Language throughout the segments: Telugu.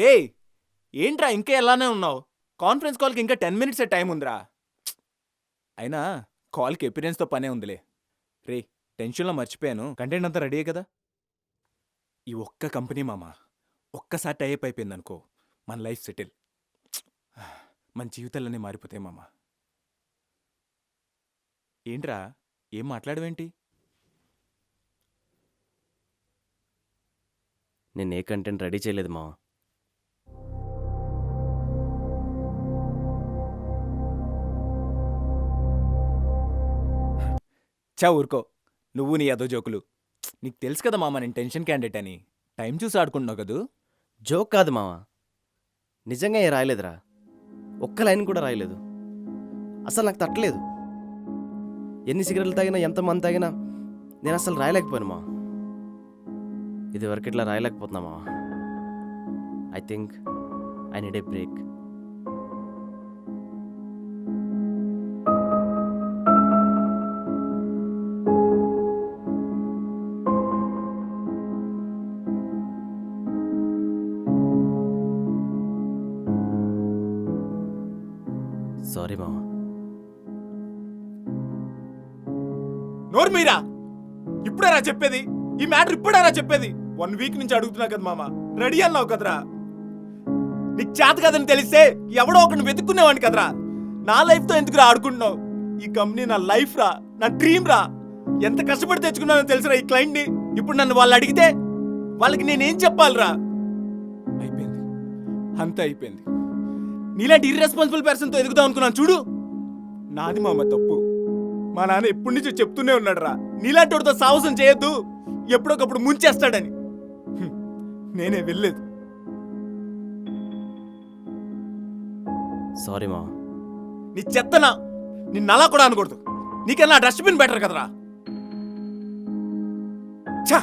రే, ఏంట్రా ఇంకా ఎలానే ఉన్నావు? కాన్ఫరెన్స్ కాల్కి ఇంకా 10 మినిట్సే టైం ఉందిరా. అయినా కాల్కి ఎపిరియన్స్తో పనే ఉందిలే. రే, టెన్షన్లో మర్చిపోయాను, కంటెంట్ అంతా రెడీ కదా. ఈ ఒక్క కంపెనీ మామ ఒక్కసారి టైప్ అయిపోయిందనుకో, మన లైఫ్ సెటిల్. మన జీవితాలన్నీ మారిపోతాయి మామ. ఏంట్రా, ఏం మాట్లాడవేంటి? నేను ఏ కంటెంట్ రెడీ చేయలేదు మావా. చా ఊరుకో, నువ్వు నీ అదో జోకులు. నీకు తెలుసు కదా మామ, నేను టెన్షన్ క్యాండిడేట్ అని. టైం చూసి ఆడుకుంటున్నావు కదూ. జోక్ కాదు మావా, నిజంగా ఏ రాయలేదురా. ఒక్క లైన్ కూడా రాయలేదు. అసలు నాకు తట్టలేదు. ఎన్ని సిగరెట్లు తాగినా, ఎంతమంది తాగినా నేను అసలు రాయలేకపోయాను మావా. ఇదివరకు ఇట్లా రాయలేకపోతున్నా మావా. I think I need a break. Sorry మావా. నోరు మీరా, ఇప్పుడేరా చెప్పేది? ఈ మ్యాటర్ ఇప్పుడేరా చెప్పేది? 1 వీక్ నుంచి అడుగుతున్నా కదా మామ, రెడీ అన్నావు కదరా. నీకు చేత కదని తెలిస్తే ఎవడో ఒకరిని వెతుక్కునేవాడిని కదరా. నా లైఫ్తో ఎందుకురా ఆడుకుంటున్నావు? ఈ కంపెనీ నా లైఫ్ రా, నా డ్రీమ్ రా. ఎంత కష్టపడి తెచ్చుకున్నానో తెలుసురా ఈ క్లయింట్ని. ఇప్పుడు నన్ను వాళ్ళు అడిగితే వాళ్ళకి నేనేం చెప్పాలిరా? అయిపోయింది, అంతా అయిపోయింది. నీలాంటి ఇర్రెస్పాన్సిబుల్ పర్సన్తో ఎదుగుదాం అనుకున్నాను చూడు, నాది మామ తప్పు. మా నాన్న ఎప్పటి నుంచో చెప్తూనే ఉన్నాడు రా, నీలాంటి వాడితో సాహసం చేయొద్దు, ఎప్పుడొకప్పుడు ముంచేస్తాడని. నేనే వెళ్ళలేదు. సారీ మావా. నీ చెత్తనా, నిన్ను అలా కూడా అనకూడదు. నీకన్నా డస్ట్బిన్ బెటర్ కదరా. ఛా,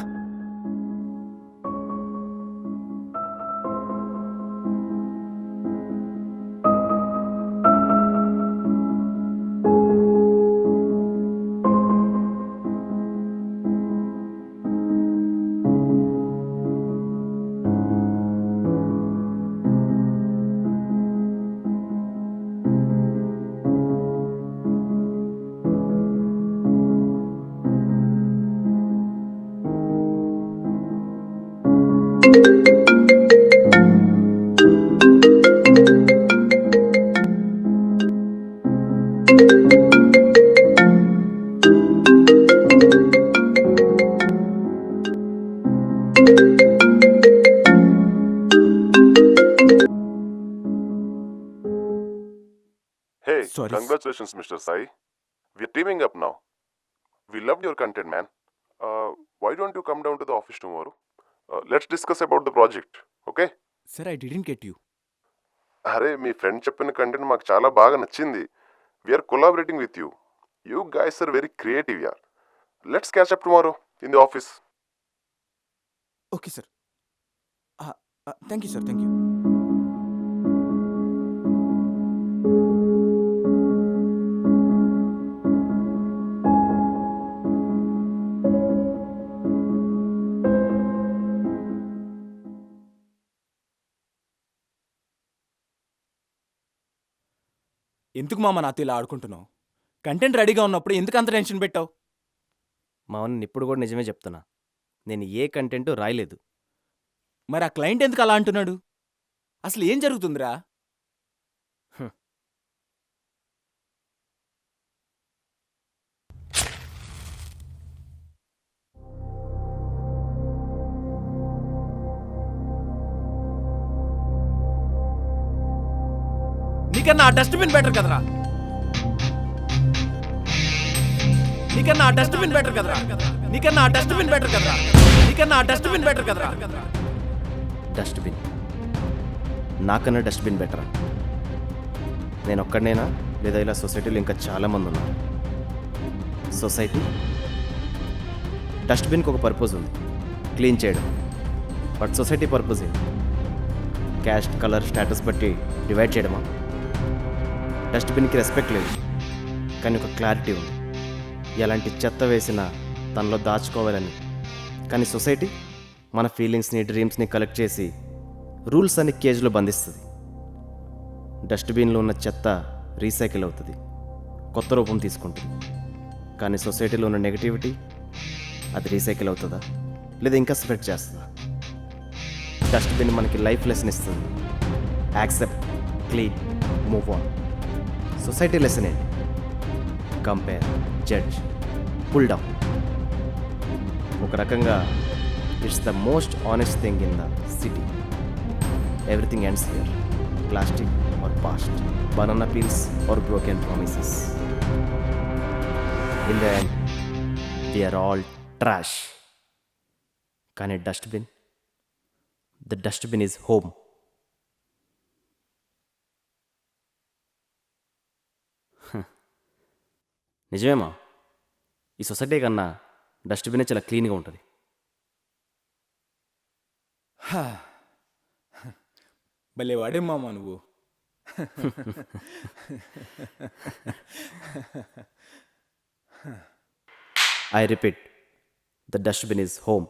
Hey, Sorry. congratulations, Mr. Sai. We're teaming up now. We loved your content, man. Why don't you come down to the office tomorrow? Let's discuss about the project, okay? Sir, I didn't get you. అరే, మీ ఫ్రెండ్ చెప్పిన కంటెంట్ మాకు చాలా బాగా నచ్చింది. We are collaborating with you. You guys are very creative యార్. Let's catch up tomorrow in the office. Okay sir. Thank you sir, thank you. ఎందుకు మామ నాతో ఇలా ఆడుకుంటున్నావు? కంటెంట్ రెడీగా ఉన్నప్పుడు ఎందుకు అంత టెన్షన్ పెట్టావు? మావా, నేను ఇప్పుడు కూడా నిజమే చెప్తున్నా. నేను ఏ కంటెంట్ రాయలేదు. మరి ఆ క్లయింట్ ఎందుకు అలా అంటున్నాడు? అసలు ఏం జరుగుతుందిరా? నీకన్నా ఆ డస్ట్బిన్ బెటర్ కదరా. నీకన్నా ఆ డస్ట్బిన్ బెటర్ కదరా. నీకన్నా ఆ డస్ట్బిన్ బెటర్ కదరా. నీకన్నా ఆ డస్ట్బిన్ బెటర్ కదరా. డస్ట్బిన్? నాకన్నా డస్ట్బిన్ బెటరా? నేను ఒక్కడనేనా, లేదా ఇలా సొసైటీలో ఇంకా చాలామంది ఉన్నారు? సొసైటీ డస్ట్బిన్కి ఒక పర్పస్ ఉంది, క్లీన్ చేయడం. బట్ సొసైటీ పర్పస్ ఏంటి? క్యాస్ట్, కలర్, స్టేటస్ బట్టి డివైడ్ చేయడమా? డస్ట్బిన్కి రెస్పెక్ట్ లేదు, కానీ ఒక క్లారిటీ ఉంది. ఎలాంటి చెత్త వేసినా తనలో దాచుకోవాలని. కానీ సొసైటీ మన ఫీలింగ్స్ని, డ్రీమ్స్ని కలెక్ట్ చేసి రూల్స్ అన్ని కేజ్లో బంధిస్తుంది. డస్ట్బిన్లో ఉన్న చెత్త రీసైకిల్ అవుతుంది, కొత్త రూపం తీసుకుంటుంది. కానీ సొసైటీలో ఉన్న నెగటివిటీ అది రీసైకిల్ అవుతుందా లేదా ఇంకా స్ప్రెడ్ చేస్తుందా? డస్ట్బిన్ మనకి లైఫ్ లెసన్ ఇస్తుంది. Accept, clean, move on. Society lesson ఏంటి? Compare, judge, pull down. ఒక రకంగా it's the most honest thing in the city. Everything ends here. Plastic or past, banana peels or broken promises. In the end we are all trash. కానీ dustbin, the dustbin is home. నిజమేమా? ఈ సొసైటీ కన్నా డస్ట్బిన్ చాలా క్లీన్గా ఉంటుంది. భలే వాడే మామ నువ్వు. I repeat, the dustbin is home.